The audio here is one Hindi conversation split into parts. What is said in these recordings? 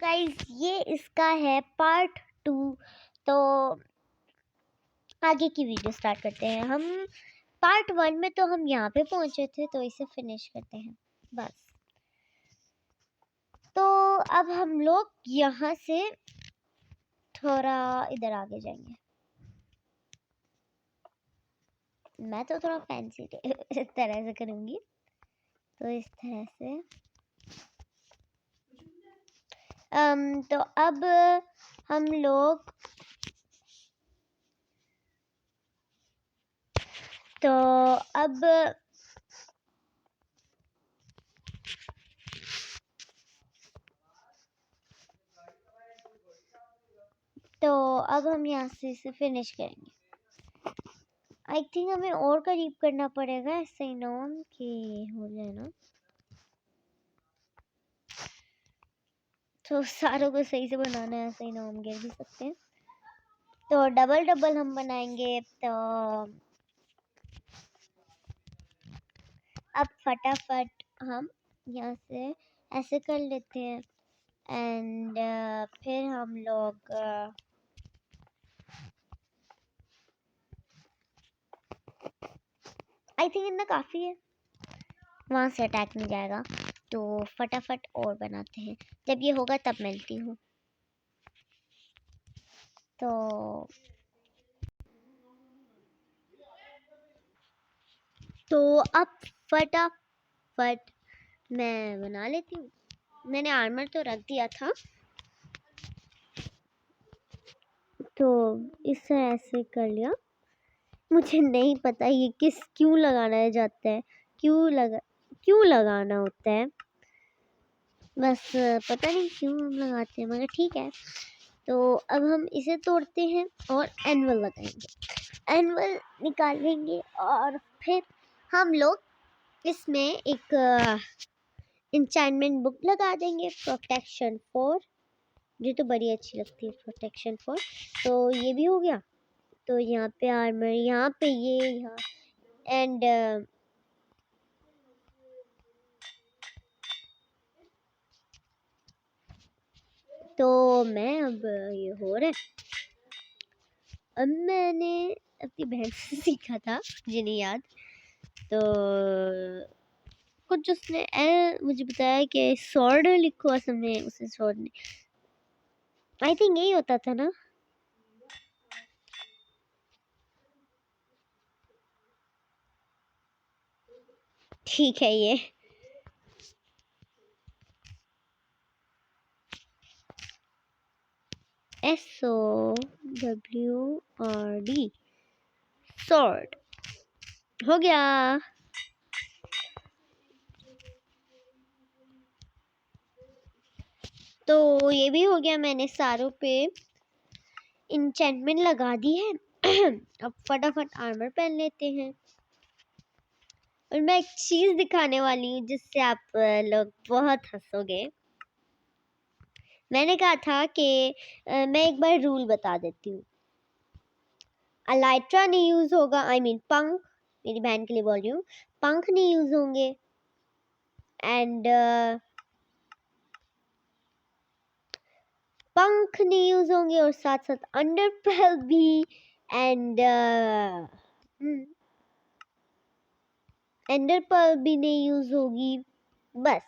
गाइस ये इसका है पार्ट 2। तो आगे की वीडियो स्टार्ट करते हैं। हम पार्ट 1 में तो हम यहाँ पे पहुंचे थे, तो इसे फिनिश करते हैं बस। तो अब हम लोग यहाँ से थोड़ा इधर आगे जाएंगे। मैं तो थोड़ा फैंसी इस तरह से करूँगी, तो इस तरह से तो अब हम लोग तो अब हम यहाँ से इसे फिनिश करेंगे। आई थिंक हमें और करीब करना पड़ेगा, ऐसे ही नाम कि हो जाए ना, तो सारों को सही से बनाना है। ऐसे ही नाम गिर भी सकते हैं, तो डबल डबल हम बनाएंगे। तो अब फटाफट हम यहाँ से ऐसे कर लेते हैं एंड फिर हम लोग आई थिंक इतना काफ़ी है, वहाँ से अटैक नहीं जाएगा। तो फटाफट और बनाते हैं, जब ये होगा तब मिलती हूँ। तो अब फटाफट मैं बना लेती हूँ। मैंने आर्मर तो रख दिया था, तो इस तरह से कर लिया। मुझे नहीं पता ये क्यों लगाना जाता है, क्यों लगाना होता है, बस पता नहीं क्यों हम लगाते हैं, मगर ठीक है। तो अब हम इसे तोड़ते हैं और एनिमल लगाएंगे, एनिमल निकालेंगे और फिर हम लोग इसमें एक इंचाइनमेंट बुक लगा देंगे, प्रोटेक्शन 4। मुझे तो बड़ी अच्छी लगती है प्रोटेक्शन 4। तो ये भी हो गया। तो यहाँ पे आर्मर, यहाँ पे ये, यहाँ एंड तो मैं अब ये हो रहा है। अब मैंने अपनी बहन से सीखा था, मुझे नहीं याद, तो कुछ उसने मुझे बताया कि स्वॉर्ड लिखो, असल में उसे स्वॉर्ड नहीं, आई थिंक यही होता था ना। ठीक है, ये SOWRD स्वॉर्ड हो गया। तो ये भी हो गया, मैंने सारों पे इंचेंटमेंट लगा दी है। अब फटाफट आर्मर पहन लेते हैं। और मैं एक चीज दिखाने वाली हूँ जिससे आप लोग बहुत हंसोगे। मैंने कहा था कि मैं एक बार रूल बता देती हूँ। अलाइट्रा नहीं यूज होगा, आई मीन पंख, मेरी बहन के लिए बोल रही हूँ, पंख नहीं यूज होंगे एंड पंख नहीं यूज होंगे, और साथ साथ अंडरपेल भी एंड अंडरपेल भी नहीं यूज होगी, बस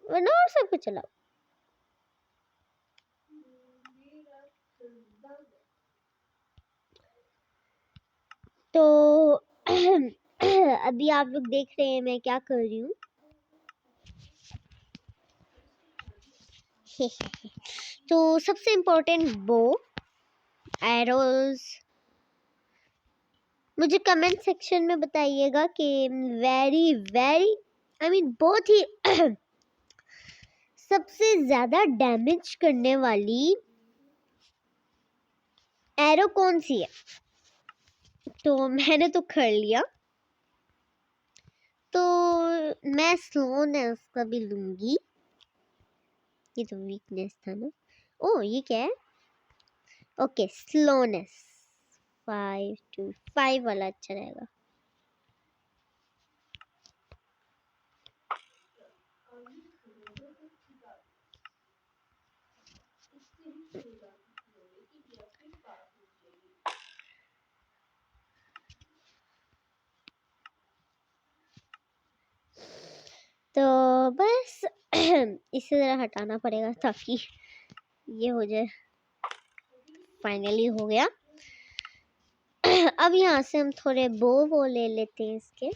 वरना और सब कुछ चलाओ। तो अभी आप लोग देख रहे हैं मैं क्या कर रही हूँ। तो सबसे इम्पोर्टेंट बो, एरोज। मुझे कमेंट सेक्शन में बताइएगा कि वेरी वेरी आई मीन बहुत ही सबसे ज्यादा डैमेज करने वाली एरो कौन सी है। तो मैंने तो कर लिया, तो मैं स्लोनेस का भी लूंगी। ये तो वीकनेस था ना। ओ ये क्या है, ओके स्लोनेस 5 to 5 वाला अच्छा रहेगा। इसे ज़रा हटाना पड़ेगा ताकि ये हो जाए। फाइनली हो गया। अब यहाँ से हम थोड़े वो ले लेते हैं इसके।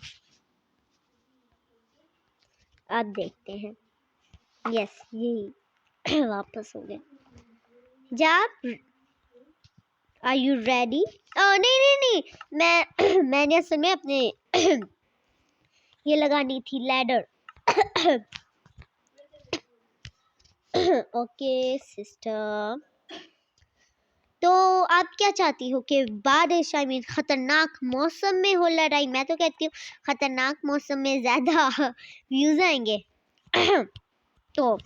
अब देखते हैं। यस, यही वापस हो गए। जब आर यू रेडी? नहीं नहीं नहीं, मैंने असल में अपने ये लगानी थी लैडर। ओके सिस्टर, तो आप क्या चाहती हो कि बारिश खतरनाक मौसम में हो लड़ाई? मैं तो कहती हूँ खतरनाक मौसम में ज्यादा व्यूज आएंगे। तो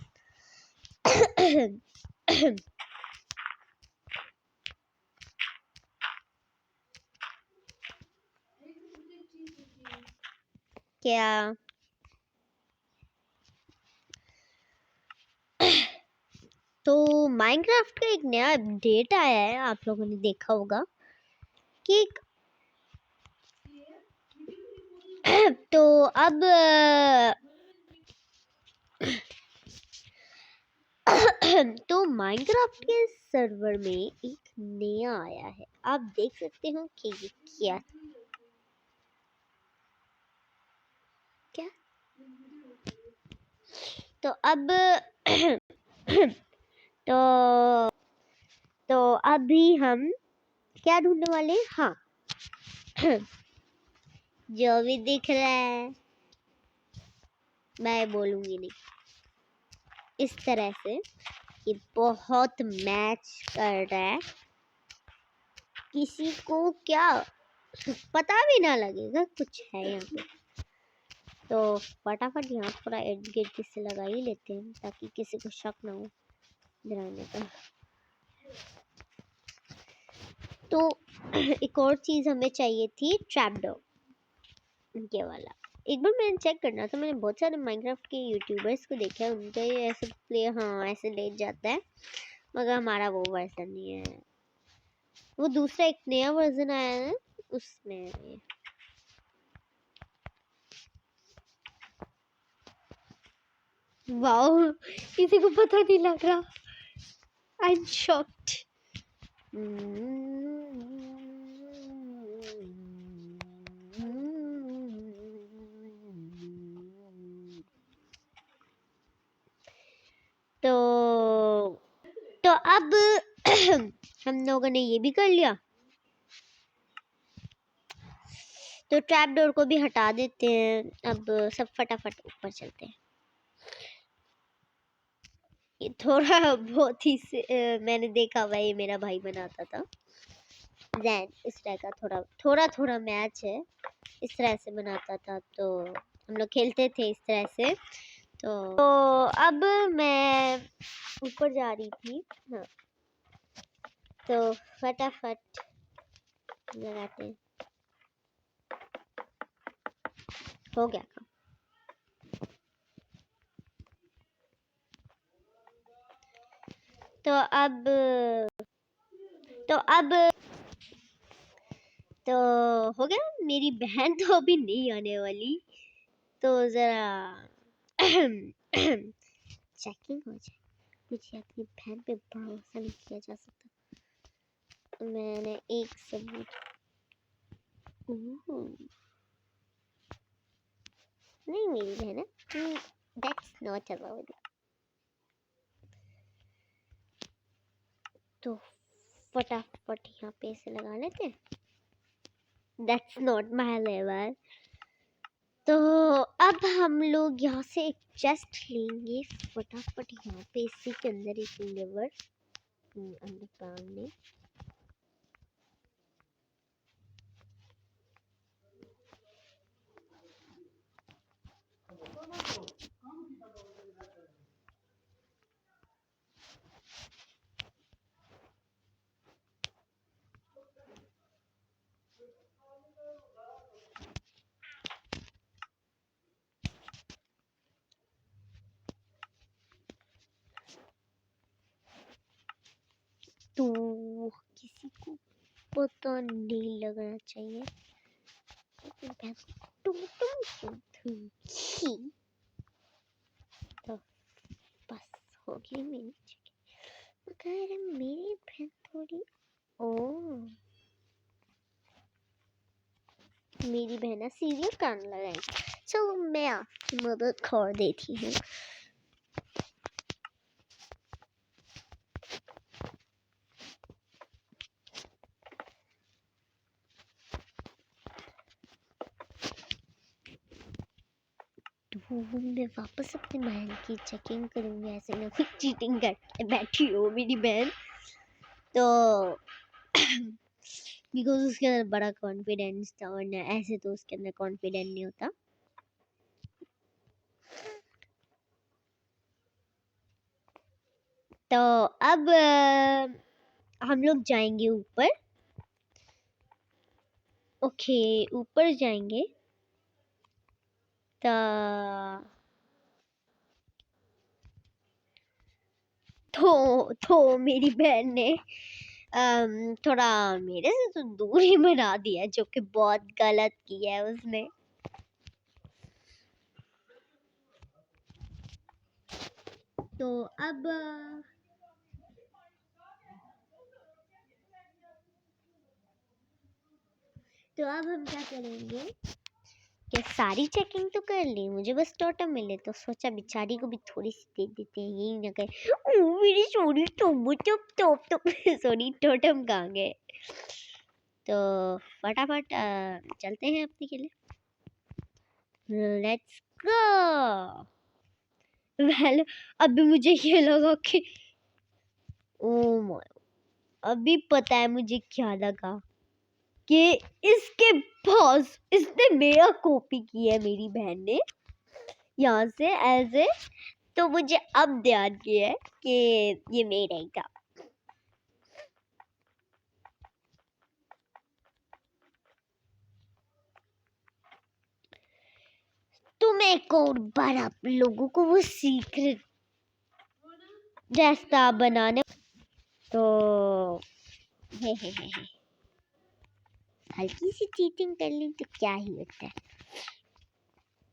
क्या तो माइनक्राफ्ट का एक नया अपडेट आया है, आप लोगों ने देखा होगा कि तो अब तो माइनक्राफ्ट के सर्वर में एक नया आया है, आप देख सकते हो कि ये क्या तो अब तो अभी हम क्या ढूंढने वाले हैं? हाँ, जो भी दिख रहा है मैं बोलूंगी नहीं। इस तरह से ये बहुत मैच कर रहा है, किसी को क्या पता भी ना लगेगा कुछ है यहाँ पे। तो फटाफट यहाँ थोड़ा इर्द गिर्द किसी लगा ही लेते हैं ताकि किसी को शक ना हो गिराने का। तो एक और चीज़ हमें चाहिए थी, ट्रैपडोर, ये वाला। एक बार मैंने चेक करना था, मैंने बहुत सारे माइनक्राफ्ट के यूट्यूबर्स को देखा है, उनका ये ऐसे प्ले ऐसे लेट जाता है, मगर हमारा वो वर्जन नहीं है। वो दूसरा एक नया वर्जन आया है उसमें ये। वाओ, किसी को पता नहीं लग रहा। I am shocked. तो अब हम लोगों ने ये भी कर लिया, तो ट्रैप डोर को भी हटा देते हैं। अब सब फटाफट ऊपर चलते हैं। ये थोड़ा बहुत ही मैंने देखा हुआ, ये मेरा भाई बनाता था जैन, इस तरह का थोड़ा मैच है, इस तरह से बनाता था, तो हम लोग खेलते थे इस तरह से। तो अब मैं ऊपर जा रही थी। हाँ, तो फटाफट लगाते हैं। हो गया काम। तो हो गया। मेरी बहन तो अभी नहीं आने वाली, तो जरा चेकिंग हो जाए। मुझे अपनी बहन पे भरोसा नहीं किया जा सकता। मैंने एक सबूत, नहीं मेरी बहन है, दैट्स नॉट अलाउड। तो फटाफट यहाँ पे इसे लगा लेते हैं। That's not my level. तो अब हम लोग यहाँ से एक चेस्ट लेंगे, फटाफट यहाँ पे इसी के अंदर एक लेवर अंदर डालने। तो किसी को पता नहीं लगना चाहिए। तो मेरी मगर मेरी बहन थोड़ी ओ मेरी बहना सीरियल कान लगाएगी। चलो मैं आपकी मदद कर देती हूँ। तो मैं वापस अपनी बहन की चेकिंग करूँगी, ऐसे ना कुछ चीटिंग करके बैठी हो मेरी बहन। तो बिकॉज उसके अंदर बड़ा कॉन्फिडेंस था, वरना ऐसे तो उसके अंदर कॉन्फिडेंट नहीं होता। तो अब हम लोग जाएंगे ऊपर। ओके ऊपर जाएंगे। तो मेरी बहन ने थोड़ा मेरे से तो दूरी बना दिया, जो कि बहुत गलत किया है उसने। तो अब हम क्या करेंगे कि सारी चेकिंग तो कर ली, मुझे बस टोटम मिले, तो सोचा बेचारी को भी थोड़ी सी दे देते हैं, यही ना कहे ओ मेरी सॉरी टॉप सॉरी टोटम कहाँ गए। तो फटाफट चलते हैं अपने के लिए। Let's go. वेल अभी मुझे ये लगा कि ओ माय, अभी पता है मुझे क्या लगा कि इसके पास इसने मेरा कॉपी की है मेरी बहन ने यहाँ से ऐसे। तो मुझे अब ध्यान किया है कि ये मेरा ही था। तो मैं एक और बार आप लोगों को वो सीक्रेट रास्ता बनाने, तो हे हल्की सी चीटिंग कर ली तो क्या ही होता है।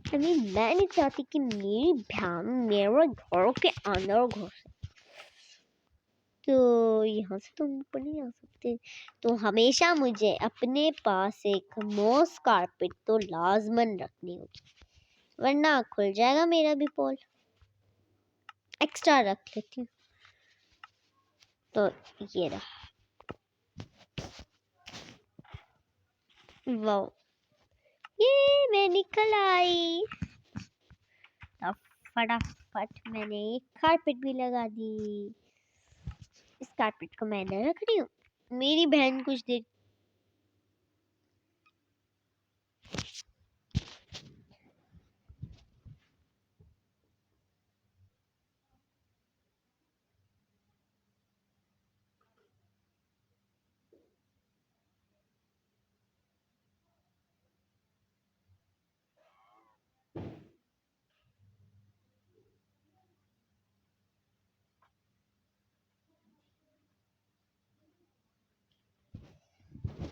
अभी मैं नहीं चाहती कि मेरी बहन मेरे घर के अंदर घुसे, तो यहाँ से तो ऊपर नहीं आ सकते। तो हमेशा मुझे अपने पास एक मॉस कारपेट तो लाजमन रखनी होगी, वरना खुल जाएगा मेरा भी पोल। एक्स्ट्रा रख लेती हूँ। तो ये रहा, वाओ ये मैं निकल आई। अब फटाफट मैंने एक कारपेट भी लगा दी। इस कारपेट को मैं अंदर रख रही हूँ। मेरी बहन कुछ देर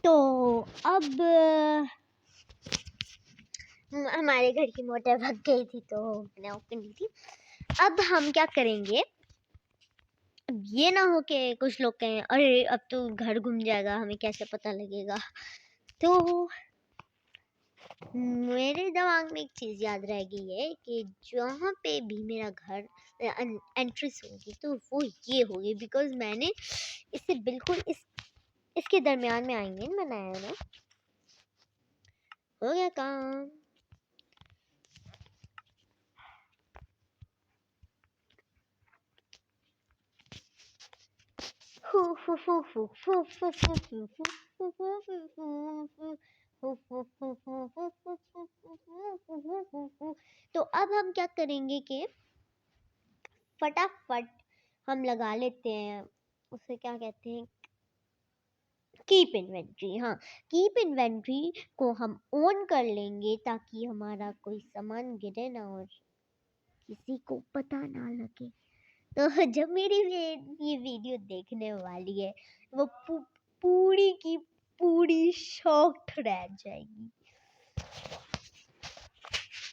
तो अब हमारे घर की मोटर भग गई थी, तो मैंने ऑफ कर ली थी। अब हम क्या करेंगे, अब ये ना हो कि कुछ लोग कहें अरे अब तो घर घूम जाएगा, हमें कैसे पता लगेगा। तो मेरे दिमाग में एक चीज़ याद रह गई है कि जहाँ पे भी मेरा घर एंट्रेंस होगी तो वो ये होगी, बिकॉज मैंने इसे बिल्कुल इसके दरमियान में आईने बनाया ना। हो गया काम। तो अब हम क्या करेंगे कि फटाफट हम लगा लेते हैं, उसे क्या कहते हैं, कीप इन्वेंट्री। हाँ कीप इन्वेंट्री को हम ऑन कर लेंगे ताकि हमारा कोई सामान गिरे ना और किसी को पता ना लगे। तो जब मेरी ये वीडियो देखने वाली है वो पूरी की पूरी शॉक्ड रह जाएगी।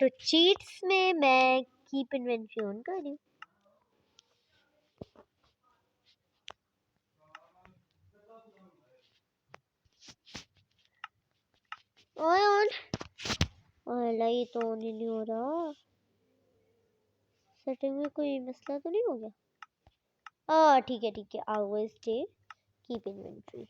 तो चीट्स में मैं कीप इन्वेंट्री ऑन कर रही हूँ। ये तो ऑन ही नहीं हो रहा। सेटिंग में कोई मसला तो नहीं हो गया? ठीक है, always stay keep inventory.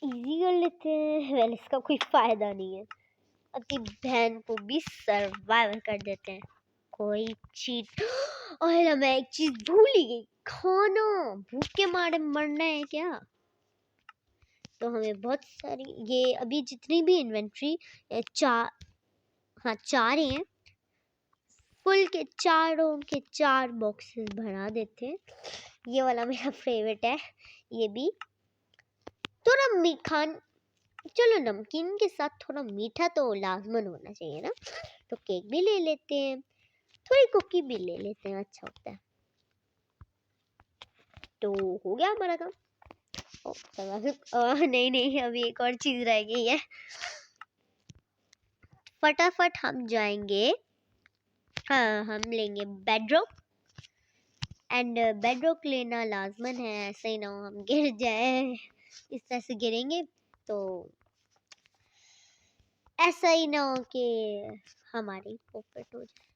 Easy कर लेते हैं। वेल इसका कोई फायदा नहीं है। अपनी बहन को भी सर्वाइव कर देते हैं। कोई चीज और मैं एक चीज भूल ही गई, खाना। भूख के मारे मरना है क्या? तो हमें बहुत सारी ये अभी जितनी भी इन्वेंट्री चार ही हैं। फुल के चारों के 4 बॉक्सेस भरा देते हैं। ये वाला मेरा फेवरेट है। ये भी थोड़ा मीठा, चलो नमकीन के साथ थोड़ा मीठा तो लाजमन होना चाहिए ना। तो केक भी ले लेते हैं, थोड़ी कुकी भी ले लेते हैं, अच्छा होता है। तो हो गया हमारा काम। नहीं, अभी एक और चीज रह गई है। फटाफट हम जाएंगे। हाँ, हम लेंगे बेडरॉक। एंड बेडरॉक लेना लाजमन है, ऐसे ही ना हो हम गिर जाए। इस तरह से गिरेंगे तो ऐसा ही ना हो कि हमारी पॉकेट हो जाए।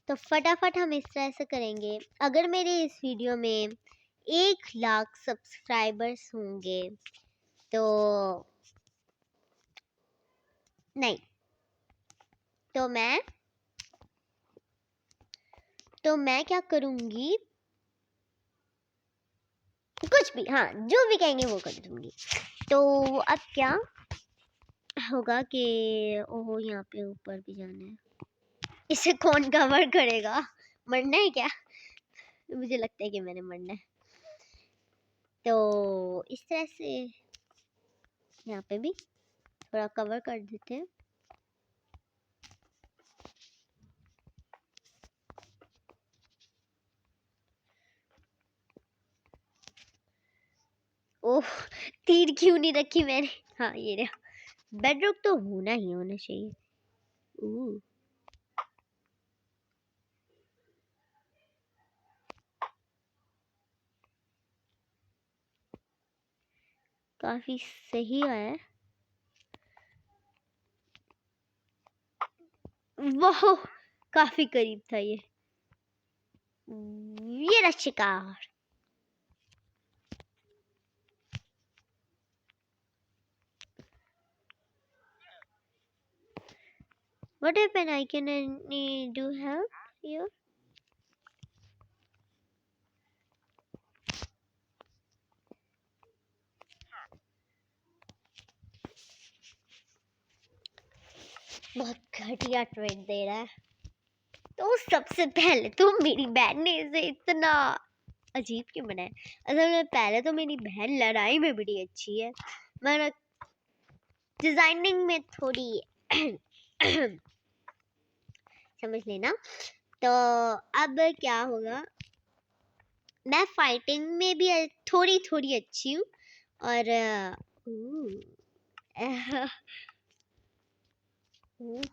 तो फटाफट हम इस तरह से करेंगे। अगर मेरे इस वीडियो में 1 लाख सब्सक्राइबर्स होंगे तो नहीं, तो मैं क्या करूंगी, कुछ भी, हाँ जो भी कहेंगे वो कर दूंगी। तो अब क्या होगा कि ओहो यहाँ पे ऊपर भी जाना है। इसे कौन कवर करेगा? मरना है क्या? मुझे लगता है कि मैंने मरना है। तो इस तरह से यहाँ पे भी थोड़ा कवर कर देते हैं। ओह, तीर क्यों नहीं रखी मैंने? हाँ ये रहा। बेडरॉक तो होना चाहिए। काफी सही आया। वाह, काफी करीब था ये रहा शिकार। What happened? I can do help here. बहुत घटिया ट्रेड दे रहा है। तो सबसे पहले तो मेरी बहन ने इसे इतना अजीब क्यों बनाया? असल में पहले तो मेरी बहन लड़ाई में बड़ी अच्छी है, मगर डिजाइनिंग में थोड़ी समझ लेना। तो अब क्या होगा, मैं फाइटिंग में भी थोड़ी थोड़ी अच्छी हूँ। और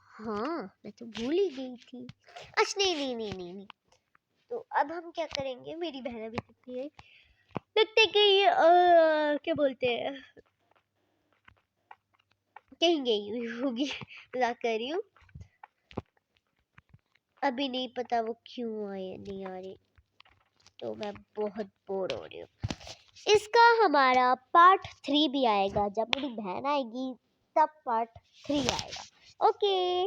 हाँ, मैं तो भूल ही गई थी। अच्छा नहीं। तो अब हम क्या करेंगे, मेरी बहन अभी कितनी है, लगता है कि क्या बोलते हैं, कहीं गई हुई होगी। मजाक कर रही हूँ। अभी नहीं पता वो क्यों आए नहीं आ रही। तो मैं बहुत बोर हो रही हूँ। इसका हमारा पार्ट 3 भी आएगा। जब मेरी बहन आएगी तब पार्ट 3 आएगा। ओके।